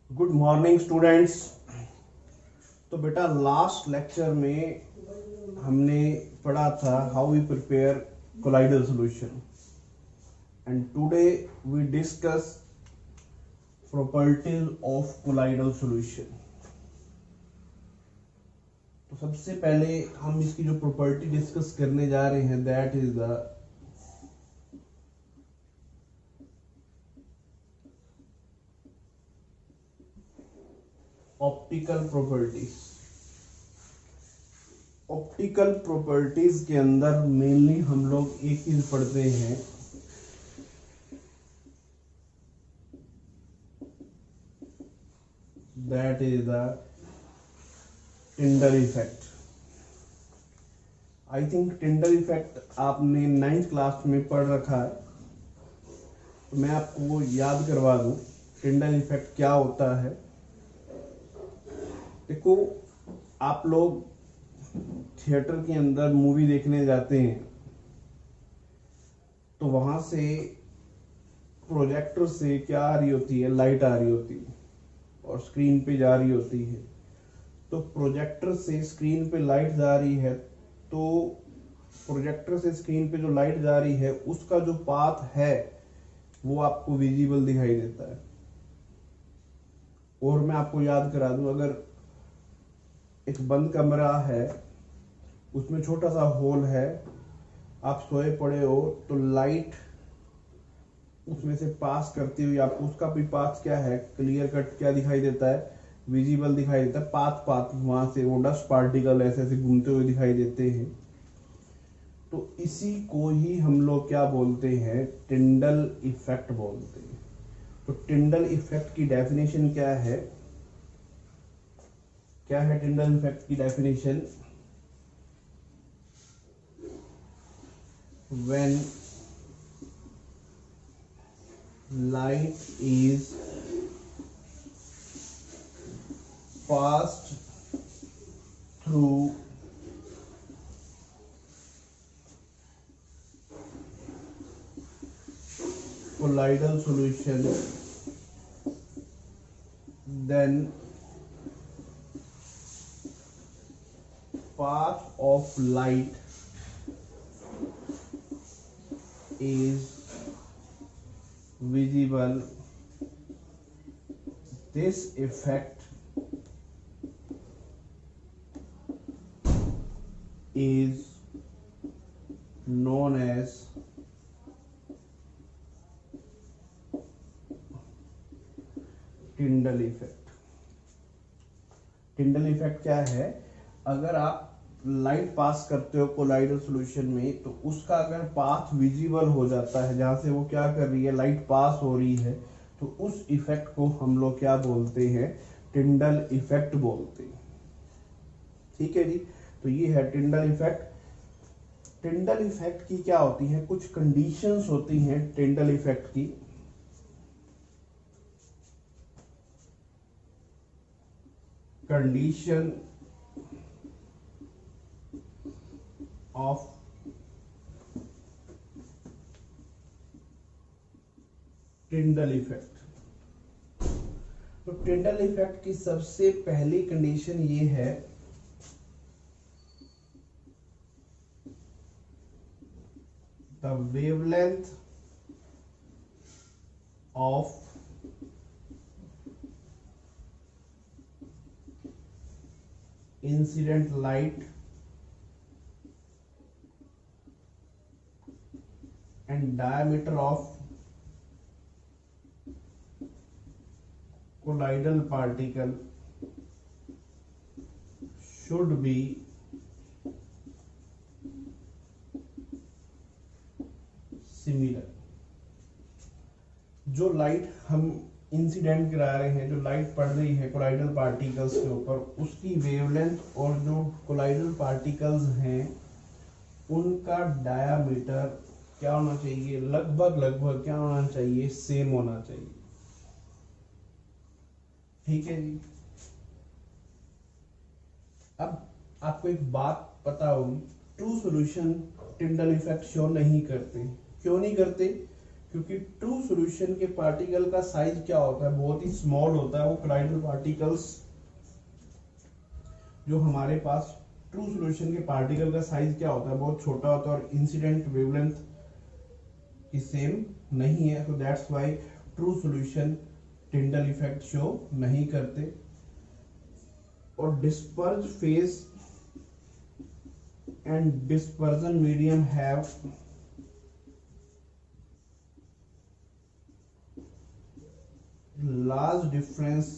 Good morning students. तो बेटा last lecture में हमने पढ़ा था how we prepare colloidal solution and today we discuss properties of colloidal solution. तो सबसे पहले हम इसकी जो प्रॉपर्टी डिस्कस करने जा रहे हैं that is the optical properties. Optical properties के अंदर मेनली हम लोग एक चीज पढ़ते हैं, that is the Tyndall effect. I think Tyndall effect आपने 9th क्लास में पढ़ रखा है, तो मैं आपको वो याद करवा दूं टिंडल इफेक्ट क्या होता है। देखो, आप लोग थिएटर के अंदर मूवी देखने जाते हैं तो वहां से प्रोजेक्टर से क्या आ रही होती है, लाइट आ रही होती है और स्क्रीन पे जा रही होती है। तो प्रोजेक्टर से स्क्रीन पे लाइट जा रही है, तो प्रोजेक्टर से स्क्रीन पे जो लाइट जा रही है उसका जो पाथ है वो आपको विजिबल दिखाई देता है। और मैं आपको याद करा दूं, अगर एक बंद कमरा है, उसमें छोटा सा होल है, आप सोए पड़े हो तो लाइट उसमें से पास करती हुई आपको उसका भी पाथ क्या है, क्लियर कट क्या दिखाई देता है, विजिबल दिखाई देता है। पाथ पाथ वहां से वो डस्ट पार्टिकल ऐसे ऐसे घूमते हुए दिखाई देते हैं। तो इसी को ही हम लोग क्या बोलते हैं, टिंडल इफेक्ट बोलते हैं। तो टिंडल इफेक्ट की डेफिनेशन क्या है, टिंडल इफेक्ट की definition? When light is passed through colloidal solution, then path of light is visible. This effect is known as Tyndall effect. टिंडल effect क्या है? अगर आप लाइट पास करते हो कोलाइडल सॉल्यूशन में, तो उसका अगर पाथ विजिबल हो जाता है, जहां से वो क्या कर रही है, लाइट पास हो रही है, तो उस इफेक्ट को हम लोग क्या बोलते हैं, टिंडल इफेक्ट बोलते हैं। ठीक है जी। तो ये है टिंडल इफेक्ट। टिंडल इफेक्ट की क्या होती है, कुछ कंडीशंस होती हैं टिंडल इफेक्ट की। Condition of Tyndall effect. तो टिंडल इफेक्ट की सबसे पहली कंडीशन ये है, the wavelength of incident light and diameter of colloidal particle should be similar। जो लाइट हम इंसिडेंट करा रहे हैं, जो लाइट पड़ रही है कोलाइडल पार्टिकल्स के ऊपर, उसकी वेवलेंथ और जो कोलाइडल पार्टिकल्स हैं उनका डायामीटर क्या होना चाहिए, लगभग क्या होना चाहिए, सेम होना चाहिए। ठीक है जी। अब आपको एक बात पता होगी, true solution Tyndall effect show नहीं करते। क्यों नहीं करते? क्योंकि ट्रू सॉल्यूशन के पार्टिकल का साइज क्या होता है, बहुत ही स्मॉल होता है। वो कोलाइडल पार्टिकल्स जो हमारे पास ट्रू सॉल्यूशन के पार्टिकल का साइज क्या होता है, बहुत छोटा होता है और इंसिडेंट वेवलेंथ की सेम नहीं है। तो that's why true solution Tyndall effect show नहीं करते। और disperse phase and dispersion medium have large difference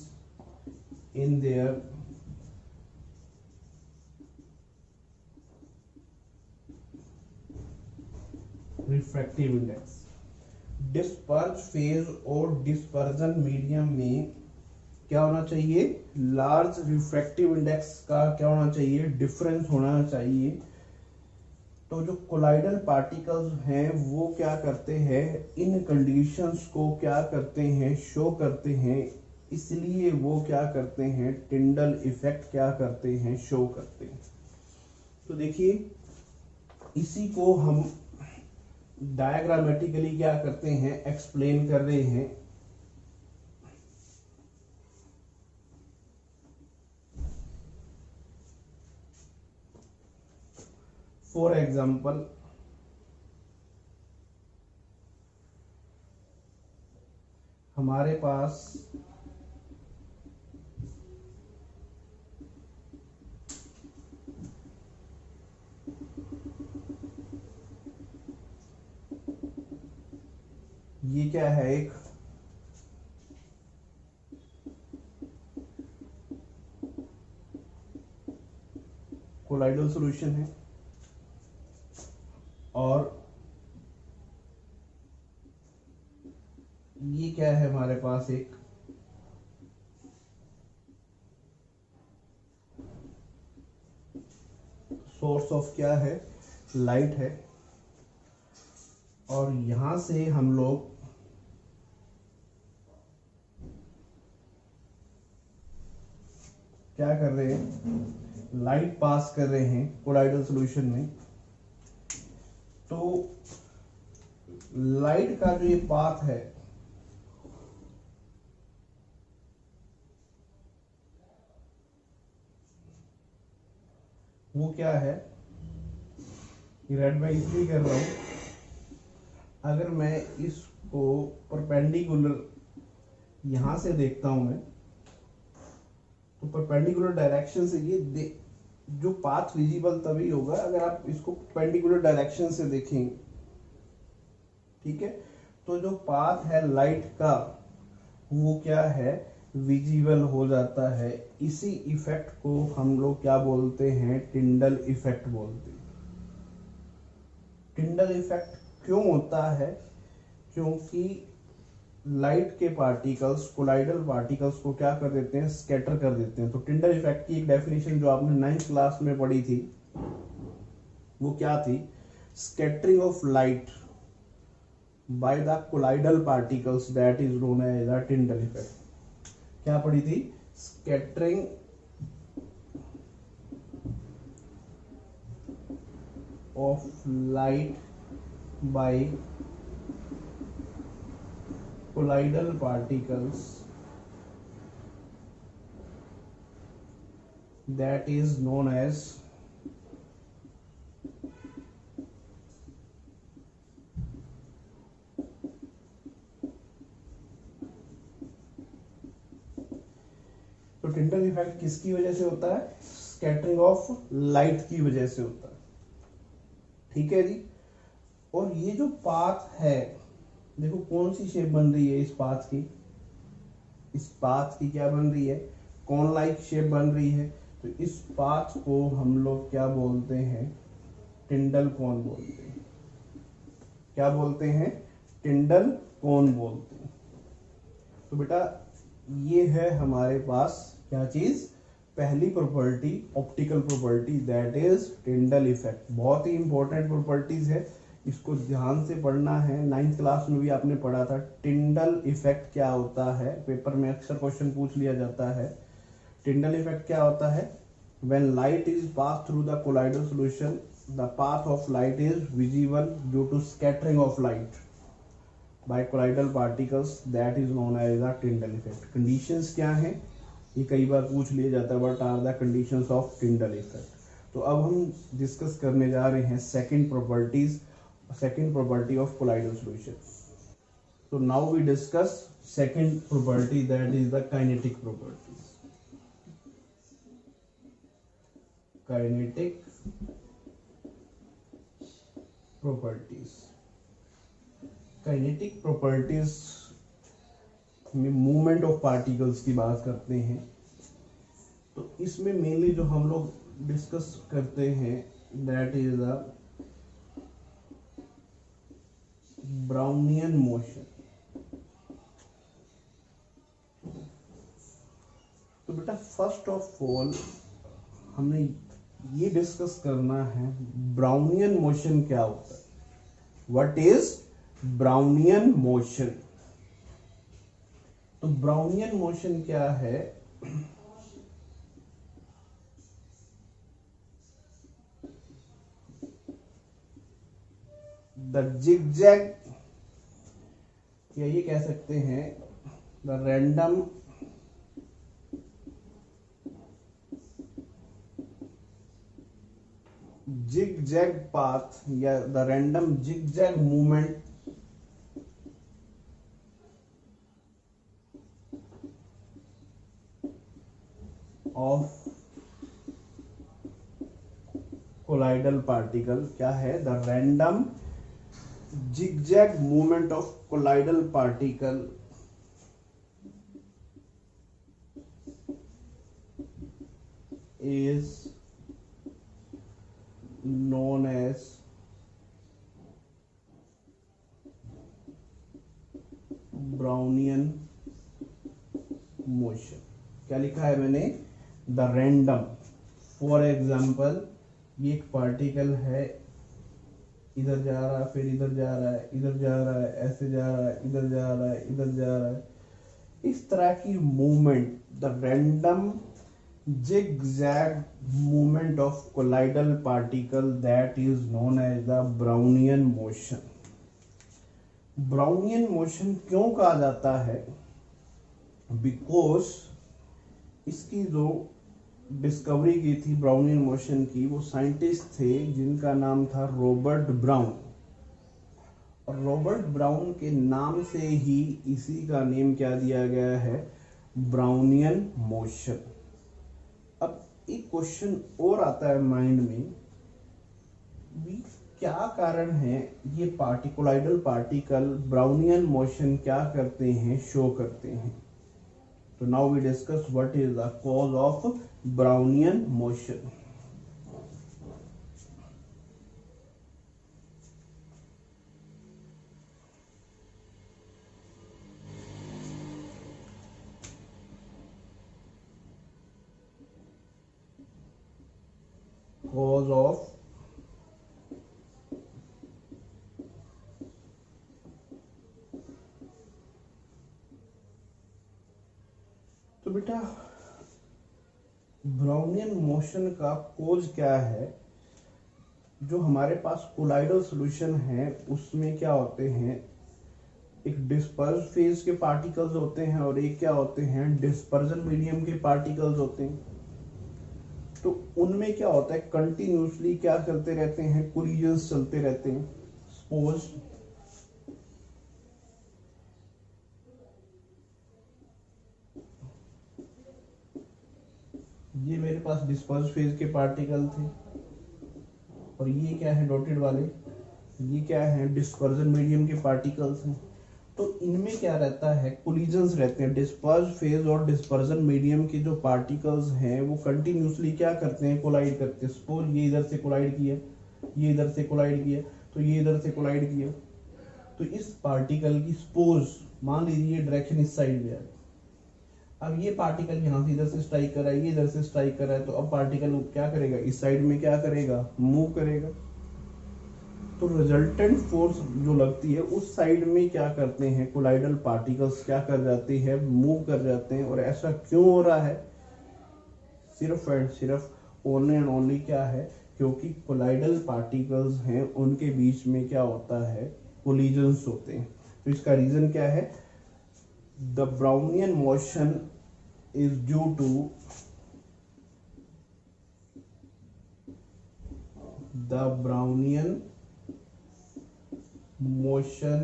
in their refractive index. Disperse phase और डिस्पर्जन मीडियम में क्या होना चाहिए, लार्ज रिफ्रैक्टिव इंडेक्स का क्या होना चाहिए, डिफरेंस होना चाहिए। तो जो कोलाइडल पार्टिकल्स हैं वो क्या करते हैं, इन कंडीशंस को क्या करते हैं, शो करते हैं, इसलिए वो क्या करते हैं, टिंडल इफेक्ट क्या करते हैं, शो करते हैं। तो देखिए इसी को हम डायग्रामेटिकली क्या करते हैं, एक्सप्लेन कर रहे हैं। फॉर एग्जाम्पल हमारे पास ये क्या है, एक कोलाइडल सॉल्यूशन है और ये क्या है, हमारे पास एक सोर्स ऑफ क्या है, लाइट है। और यहां से हम लोग क्या कर रहे हैं, लाइट पास कर रहे हैं कोलाइडल सॉल्यूशन में। तो लाइट का जो ये पाथ है वो क्या है, रेड में इसलिए कर रहा हूं, अगर मैं इसको परपेंडिकुलर यहां से देखता हूं मैं, तो परपेंडिकुलर डायरेक्शन से ये जो पाथ विजिबल तभी होगा अगर आप इसको परपेंडिकुलर डायरेक्शन से देखेंगे। ठीक है, तो जो पाथ है लाइट का वो क्या है, विजिबल हो जाता है। इसी इफेक्ट को हम लोग क्या बोलते हैं, टिंडल इफेक्ट बोलते हैं। टिंडल इफेक्ट क्यों होता है, क्योंकि लाइट के पार्टिकल्स कोलाइडल पार्टिकल्स को क्या कर देते हैं, स्कैटर कर देते हैं। तो टिंडल इफेक्ट की एक डेफिनेशन जो आपने 9th क्लास में पढ़ी थी वो क्या थी, scattering of light by the colloidal particles that is known as the Tyndall effect. क्या पढ़ी थी, scattering of light by colloidal particles that is known as तो टिंडल इफेक्ट किसकी वजह से होता है, स्कैटरिंग ऑफ लाइट की वजह से होता है। ठीक है जी। और ये जो पाथ है, देखो कौन सी शेप बन रही है इस पाथ की, इस पाथ की क्या बन रही है, कौन लाइक शेप बन रही है। तो इस पाथ को हम लोग क्या बोलते हैं, टिंडल कोन बोलते हैं। क्या बोलते हैं, टिंडल कोन बोलते हैं। तो बेटा ये है हमारे पास क्या चीज, पहली property, optical property, that is Tyndall effect. बहुत ही इंपॉर्टेंट प्रॉपर्टीज है, इसको ध्यान से पढ़ना है। 9th क्लास में भी आपने पढ़ा था टिंडल इफेक्ट क्या होता है, पेपर में अक्सर क्वेश्चन पूछ लिया जाता है। टिंडल इफेक्ट क्या होता है, when light is pass through the colloidal solution the path of light is visible due to scattering of light. By colloidal particles, that is known as the Tyndall effect. Conditions क्या हैं, ये कई बार पूछ लिया जाता है, what are the conditions of Tyndall effect. तो अब हम डिस्कस करने जा रहे हैं second property of colloidal solution. तो now we discuss second property, that is the kinetic properties. Kinetic properties, kinetic properties में मूवमेंट ऑफ पार्टिकल्स की बात करते हैं। तो इसमें मेनली जो हम लोग डिस्कस करते हैं that is the Brownian motion. तो बेटा फर्स्ट ऑफ ऑल हमने ये डिस्कस करना है ब्राउनियन मोशन क्या होता है, व्हाट इज ब्राउनियन मोशन। तो ब्राउनियन मोशन क्या है, द जिगजैग, या ये कह सकते हैं द रैंडम जिगजैग पाथ या the random zigzag movement of colloidal particle. क्या है, the random zigzag movement of colloidal particle is known as Brownian motion. क्या लिखा है मैंने, द रैंडम। फॉर एग्जाम्पल ये एक पार्टिकल है, इधर जा रहा है, फिर इधर जा रहा है, इधर जा रहा है, ऐसे जा रहा है, इधर जा रहा है, इधर जा रहा है, इस तरह की movement, the random zigzag movement of colloidal particle, that is known as the Brownian motion। Brownian motion क्यों कहा जाता है, बिकॉज इसकी जो डिस्कवरी की थी ब्राउनियन मोशन की, वो साइंटिस्ट थे जिनका नाम था रॉबर्ट ब्राउन। और रॉबर्ट ब्राउन के नाम से ही इसी का नेम क्या दिया गया है, ब्राउनियन मोशन। अब एक क्वेश्चन और आता है माइंड में, भी क्या कारण है ये कोलाइडल पार्टिकल ब्राउनियन मोशन क्या करते हैं, शो करते हैं। तो now we discuss what is the cause of Brownian motion. cause of तो बेटा ब्राउनियन मोशन का कोज क्या है, जो हमारे पास कोलाइडल सॉल्यूशन है उसमें क्या होते हैं, एक डिस्पर्स फेज के पार्टिकल्स होते हैं और एक क्या होते हैं, डिस्पर्जन मीडियम के पार्टिकल्स होते हैं। तो उनमें क्या होता है, कंटिन्यूसली क्या चलते रहते हैं, कोलिजन्स चलते रहते हैं। सपोज ये मेरे पास डिस्पर्स फेज के पार्टिकल थे और ये क्या है, डॉटेड वाले, ये क्या है, डिस्पर्जन मीडियम के पार्टिकल्स हैं। तो इनमें क्या रहता है, कोलिजन्स रहते हैं। डिस्पर्स फेज और डिस्पर्जन मीडियम के जो पार्टिकल्स हैं वो कंटिन्यूसली क्या करते हैं, कोलाइड करते हैं। सपोज ये इधर से कोलाइड किया, ये इधर से कोलाइड किया, तो ये इधर से कोलाइड किया। तो इस पार्टिकल की सपोज मान लीजिए डायरेक्शन इस साइड में है, अब ये पार्टिकल यहाँ से इधर से स्ट्राइक कर रहा है, ये इधर से स्ट्राइक कर रहा है, तो अब पार्टिकल क्या करेगा, इस साइड में क्या करेगा, मूव करेगा। तो रिजल्टेंट फोर्स जो लगती है उस साइड में क्या करते हैं, कोलाइडल पार्टिकल्स क्या कर जाते हैं, मूव कर जाते हैं। और ऐसा क्यों हो रहा है, सिर्फ एंड सिर्फ ओनली एंड ओनली क्या है, क्योंकि कोलाइडल पार्टिकल्स हैं उनके बीच में क्या होता है, कोलिजन्स होते हैं। तो इसका रीजन क्या है? The Brownian motion is due to the Brownian motion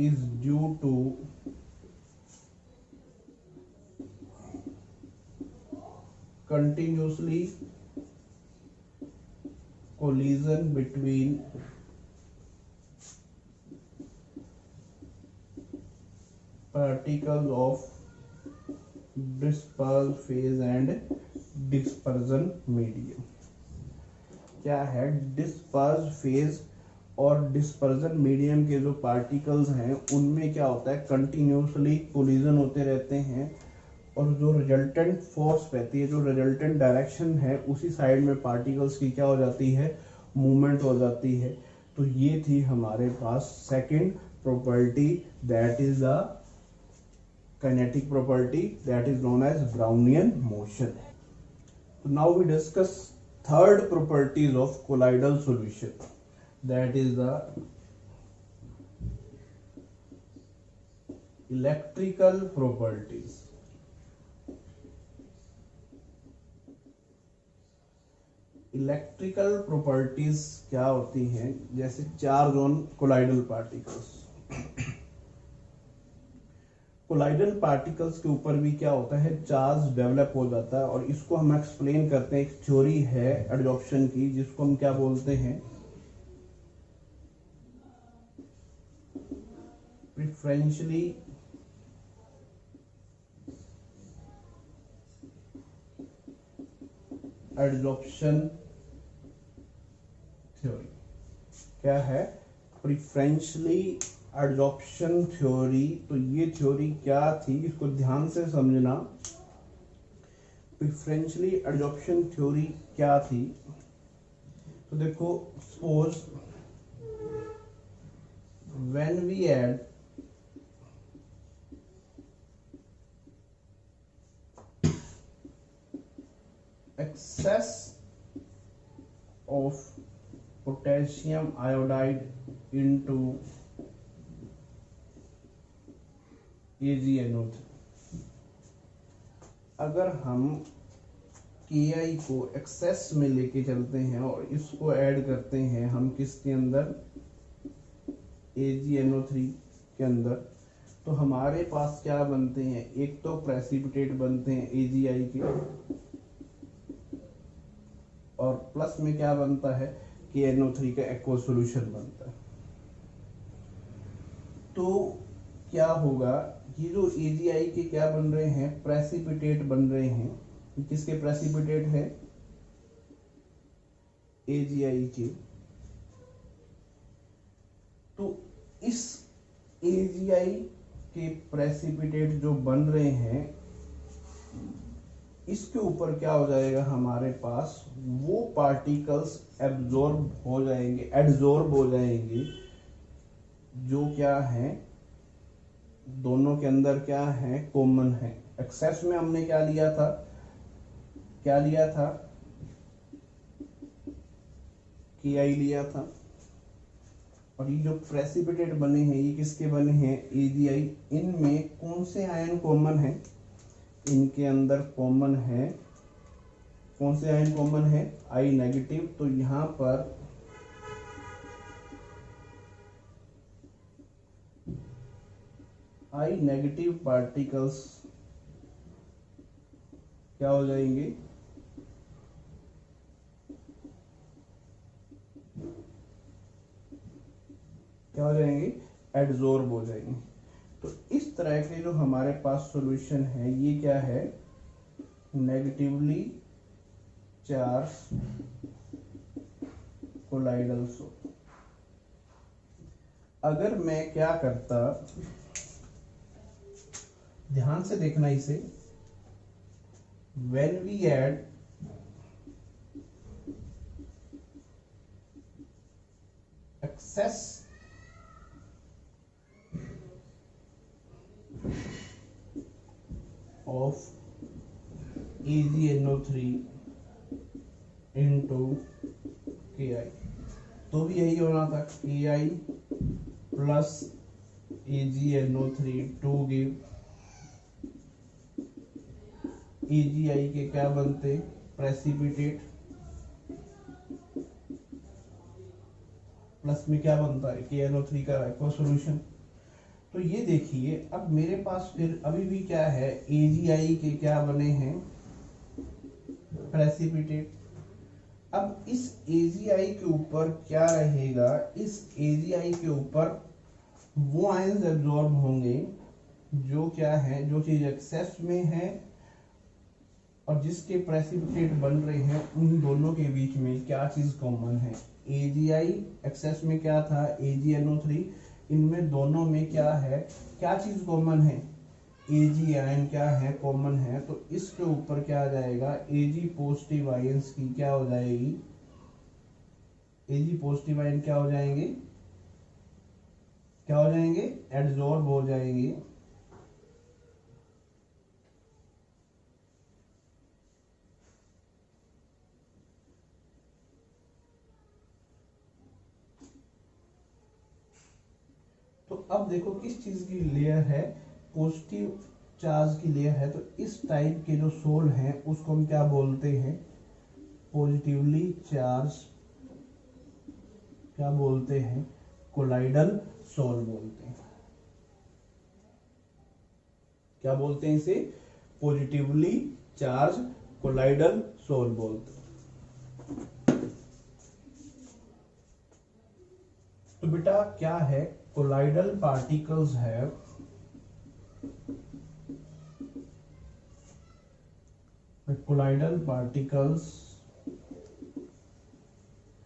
is due to continuously collision between particles of dispersed phase and dispersion medium। क्या है? डिस्पर्स फेज और डिस्पर्जन मीडियम के जो पार्टिकल्स हैं उनमें क्या होता है? कंटिन्यूसली कोलिजन होते रहते हैं और जो रिजल्टेंट फोर्स रहती है, जो रिजल्टेंट डायरेक्शन है, उसी साइड में पार्टिकल्स की क्या हो जाती है? मूवमेंट हो जाती है। तो ये थी हमारे पास second property, that is the kinetic property, that is known as Brownian motion. तो now we discuss third properties of colloidal solution, that is the electrical properties। Electrical properties क्या होती हैं? जैसे charge on colloidal particles. Colloidal particles के ऊपर भी क्या होता है? चार्ज डेवलप हो जाता है और इसको हम एक्सप्लेन करते हैं, एक थ्योरी है एडजॉर्प्शन की जिसको हम क्या बोलते हैं? Preferentially adsorption theory. क्या है? Preferentially adsorption theory. तो ये थ्योरी क्या थी? इसको ध्यान से समझना। प्रिफरेंशियली एडजॉर्प्शन थ्योरी क्या थी? तो देखो, suppose when we add excess of potassium iodide into AgNO3, अगर हम Ki को एक्सेस में लेके चलते हैं और इसको ऐड करते हैं हम किसके अंदर? AgNO3 के अंदर, तो हमारे पास क्या बनते हैं? एक तो प्रेसिपिटेट बनते हैं AgI के, और प्लस में क्या बनता है? KNO3 का एक्वा सॉल्यूशन बनता है। तो क्या होगा? ये जो AgI के क्या बन रहे हैं? प्रेसिपिटेट बन रहे हैं। किसके प्रेसिपिटेट है? AgI के। तो इस AgI के प्रेसिपिटेट जो बन रहे हैं, इसके ऊपर क्या हो जाएगा? हमारे पास वो पार्टिकल्स एब्जॉर्ब हो जाएंगे, एडजॉर्ब हो जाएंगे, जो क्या है? दोनों के अंदर क्या है? कॉमन है। एक्सेस में हमने क्या लिया था? क्या लिया था? Ki लिया था। और ये जो प्रेसिपिटेट बने हैं, ये किसके बने हैं? AgI। इनमें कौन से आयन कॉमन है? इनके अंदर कॉमन है, कौन से आयन कॉमन है? I negative. तो यहां पर I नेगेटिव पार्टिकल्स क्या हो जाएंगे? क्या हो जाएंगे? एडजॉर्ब हो जाएंगे। तो इस तरह के जो हमारे पास सॉल्यूशन है, ये क्या है? Negatively charge colloidal sol. अगर मैं क्या करता, ध्यान से देखना इसे, when we add excess of AgNO3 into Ki, तो भी यही होना था, Ki plus AgNO3 to give AgI के क्या बनते, प्रेसिपिटेट, प्लस में क्या बनता है KNO3 का एक्वा सॉल्यूशन। तो ये देखिए अब मेरे पास फिर अभी भी क्या है, AgI के क्या बने हैं, प्रेसिपिटेट। अब इस AgI के ऊपर क्या रहेगा, इस AgI के ऊपर वो आयंस एब्जॉर्ब होंगे जो क्या है, जो चीज एक्सेस में है और जिसके प्रेसिपिटेट बन रहे हैं, उन दोनों के बीच में क्या चीज कॉमन है। AgI एक्सेस में क्या था, AgNO3, इनमें दोनों में क्या है, क्या चीज कॉमन है, Ag आयन क्या है, कॉमन है। तो इसके ऊपर क्या आ जाएगा, Ag पॉजिटिव आयंस की क्या हो जाएगी, Ag पॉजिटिव आयन क्या हो जाएंगे, क्या हो जाएंगे, एडजॉर्ब हो जाएंगे तो अब देखो किस चीज की लेयर है, पॉजिटिव चार्ज की लेयर है। तो इस टाइप के जो सोल हैं उसको हम क्या बोलते हैं, पॉजिटिवली चार्ज, क्या बोलते हैं, कोलाइडल सोल बोलते हैं। क्या बोलते हैं इसे, पॉजिटिवली चार्ज कोलाइडल सोल बोलते हैं। तो बेटा क्या है, colloidal particles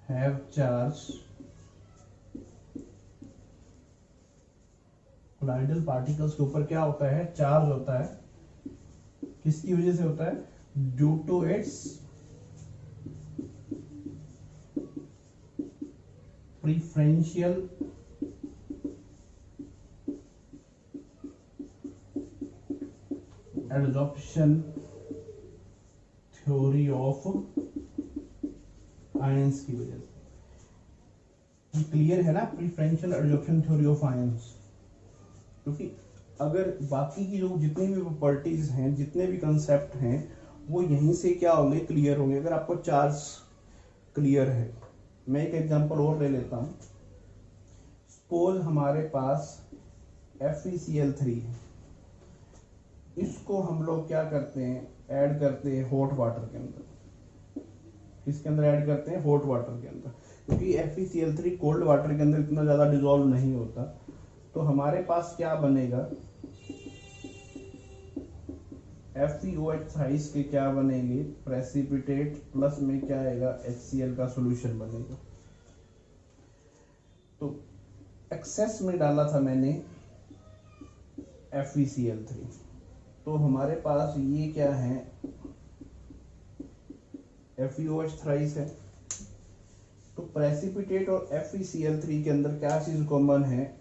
have charge। colloidal particles के ऊपर क्या होता है, चार्ज होता है। किसकी वजह से होता है, due to its preferential adsorption theory of ions की वजह से। क्लियर है ना, preferential adsorption theory of ions. क्योंकि अगर बाकी की जो जितनी भी प्रॉपर्टीज हैं, जितने भी कंसेप्ट हैं, वो यहीं से क्या होंगे, क्लियर होंगे। अगर आपको चार्ज क्लियर है, मैं एक एग्जांपल और ले लेता हूं। सपोज हमारे पास FeCl3 है, इसको हम लोग क्या करते हैं, ऐड करते हैं हॉट वाटर के अंदर। किसके अंदर ऐड करते हैं, हॉट वाटर के अंदर, क्योंकि FeCl3 कोल्ड वाटर के अंदर इतना ज्यादा डिसॉल्व नहीं होता। तो हमारे पास क्या बनेगा, FeOH थ्राइस के क्या बनेंगे, प्रेसिपिटेट, प्लस में क्या आएगा, HCl का सॉल्यूशन बनेगा। तो एक्सेस में डाला था मैंने FeCl3, तो हमारे पास ये क्या है, FeOH थ्राइस है। तो प्रेसिपिटेट और FeCl3 के अंदर क्या चीज कॉमन है,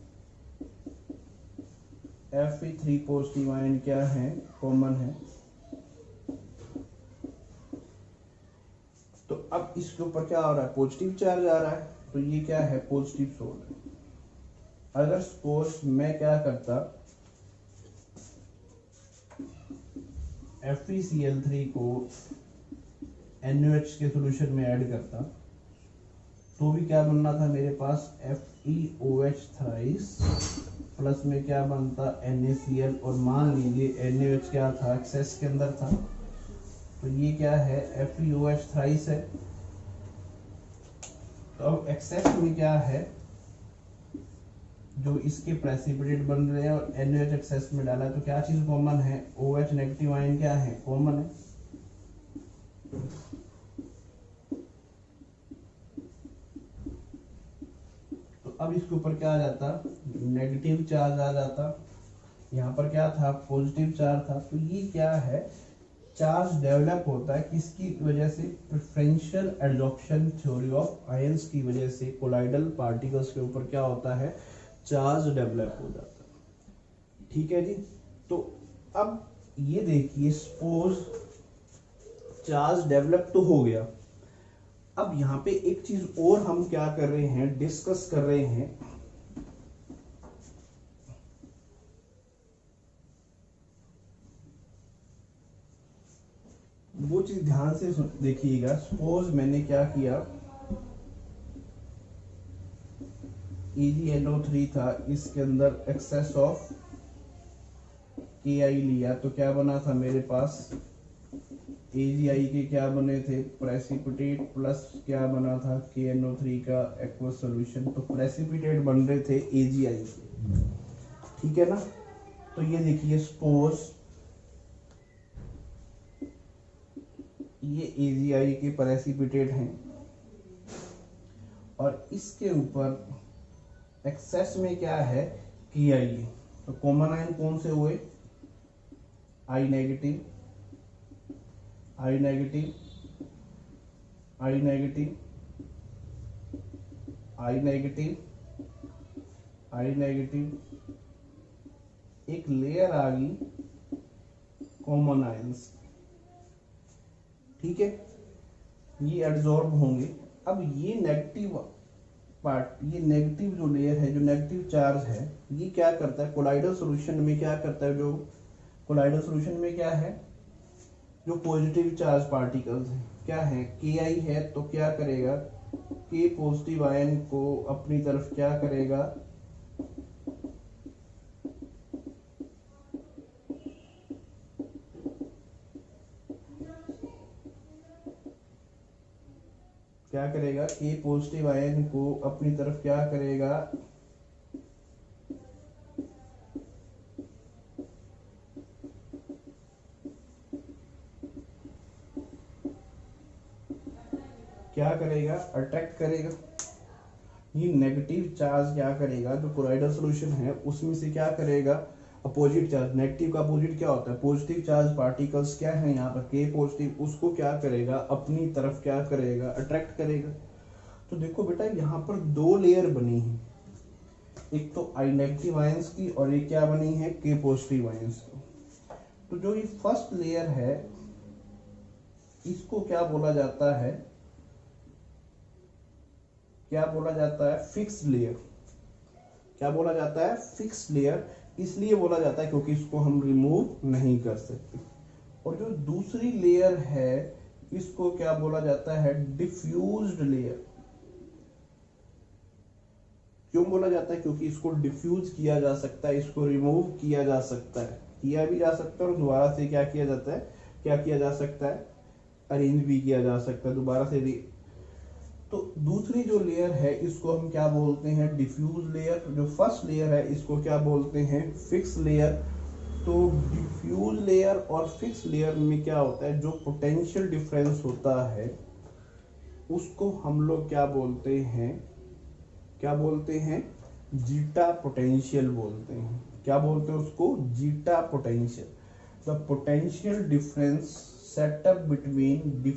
Fe3 पॉजिटिव आयन क्या है, कॉमन है। तो अब इसके ऊपर क्या हो रहा है, पॉजिटिव चार्ज आ रहा है, तो ये क्या है, पॉजिटिव सोल है। अगर सपोज मैं क्या करता, FeCl3 को NaOH के सॉल्यूशन में ऐड करता, तो भी क्या बनना था मेरे पास, FeOH थ्राइस, प्लस में क्या बनता, NaCl। और मान लीजिए NaOH क्या था, एक्सेस के अंदर था, तो ये क्या है, FeOH थ्राइस है। तो अब एक्सेस में क्या है, जो इसके प्रेसिपिटेट बन रहे हैं और NaOH एक्सेस में डाला, तो क्या चीज कॉमन है, OH नेगेटिव आयन क्या है, कॉमन है। तो अब इसके ऊपर क्या आ जाता, नेगेटिव चार्ज आ जाता, यहाँ पर क्या था, पॉजिटिव चार्ज था। तो ये क्या है, चार्ज डेवलप होता है किसकी वजह से, preferential adsorption theory of ions की वजह से। कोलाइडल पार्टिकल्स के ऊपर क्या होता है, चार्ज डेवलप हो जाता है। ठीक है जी। तो अब ये देखिए, सपोज चार्ज डेवलप तो हो गया। अब यहाँ पे एक चीज और हम क्या कर रहे हैं, डिस्कस कर रहे हैं। वो चीज ध्यान से देखिएगा। सपोज मैंने क्या किया, EgNO3 था, इसके अंदर एक्सेस ऑफ Ki लिया, तो क्या बना था मेरे पास, AgI के क्या बने थे, प्रेसिपिटेट प्लस क्या बना था, KNO3 का एक्वस सॉल्यूशन। तो प्रेसिपिटेट बन रहे थे AgI के, ठीक है ना। तो ये देखिए, सपोज ये AgI के प्रेसिपिटेट हैं और इसके ऊपर एक्सेस में क्या है, Ki है। तो कॉमन आयन कौन से हुए, I negative, I negative, I negative, I negative, I negative, एक लेयर आ गई कॉमन आयंस, ठीक है, ये एब्जॉर्ब होंगे। अब ये नेगेटिव पार्ट, ये नेगेटिव जो लेयर है, जो नेगेटिव चार्ज है, ये क्या करता है कोलाइडल सॉल्यूशन में, क्या करता है, जो कोलाइडल सॉल्यूशन में क्या है, जो पॉजिटिव चार्ज पार्टिकल्स हैं क्या है, Ki है, तो क्या करेगा, K पॉजिटिव आयन को अपनी तरफ क्या करेगा, क्या करेगा, K पॉजिटिव आयन को अपनी तरफ क्या करेगा, क्या करेगा, अट्रैक्ट करेगा। ये नेगेटिव चार्ज क्या करेगा, जो कोलाइडल सॉल्यूशन है उसमें से क्या करेगा, अपोजिट चार्ज, नेगेटिव का अपोजिट क्या होता है, पॉजिटिव चार्ज पार्टिकल्स क्या है यहाँ पर, K पॉजिटिव, उसको क्या करेगा, अपनी तरफ क्या करेगा, अट्रैक्ट करेगा। तो देखो बेटा, यहाँ पर दो लेयर बनी है, एक तो I नेगेटिव आयंस की और एक क्या बनी है, K पॉजिटिव आयंस की। तो जो ये फर्स्ट लेयर है, इसको क्या बोला जाता है, क्या बोला जाता है, फिक्स लेयर। क्या बोला जाता है, फिक्स लेयर। इसलिए बोला जाता है क्योंकि इसको हम रिमूव नहीं कर सकते। और जो दूसरी लेयर है, इसको क्या बोला जाता है, डिफ्यूज्ड लेयर। क्यों बोला जाता है, क्योंकि इसको डिफ्यूज किया जा सकता है, इसको रिमूव किया जा सकता है, किया भी जा सकता है, और दोबारा से क्या किया जाता है, क्या किया जा सकता है, अरेंज भी किया जा सकता है दोबारा से। तो दूसरी जो लेयर है, इसको हम क्या बोलते हैं, डिफ्यूज लेयर। जो फर्स्ट लेयर है, इसको क्या बोलते हैं, फिक्स लेयर। तो डिफ्यूज लेयर और फिक्स लेयर में क्या होता है, जो पोटेंशियल डिफरेंस होता है उसको हम लोग क्या बोलते हैं, क्या बोलते हैं, जीटा पोटेंशियल बोलते हैं। क्या बोलते हैं उसको, zeta potential. The potential difference set up between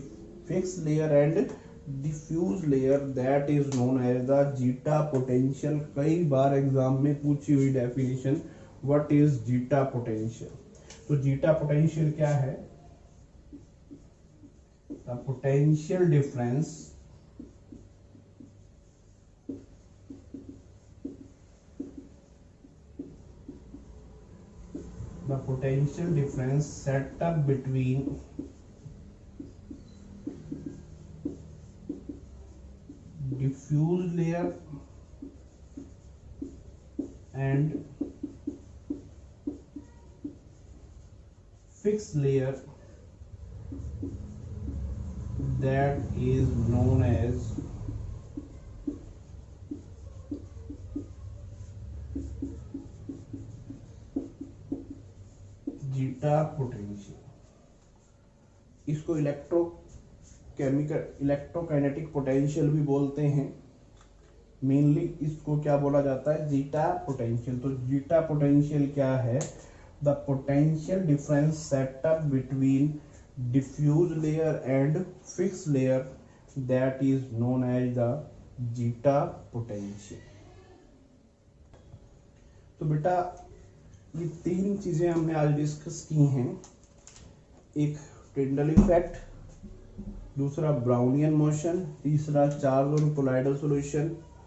fix layer and diffuse layer, that is known as the zeta potential. कई बार एग्जाम में पूछी हुई definition, what is zeta potential. तो जीटा पोटेंशियल क्या है, the potential difference set up between diffuse layer and fixed layer, that is known as zeta potential. इसको electrokinetic potential भी बोलते हैं। मेनली इसको क्या बोला जाता है, जीटा पोटेंशियल। तो जीटा पोटेंशियल क्या है, the potential difference set up between diffuse layer and fix layer, that is known as the zeta potential. तो बेटा, ये तीन चीजें हमने आज डिस्कस की हैं। एक टिंडल इफेक्ट, दूसरा ब्राउनियन मोशन, तीसरा चार्ज ऑन कोलाइडल सॉल्यूशन।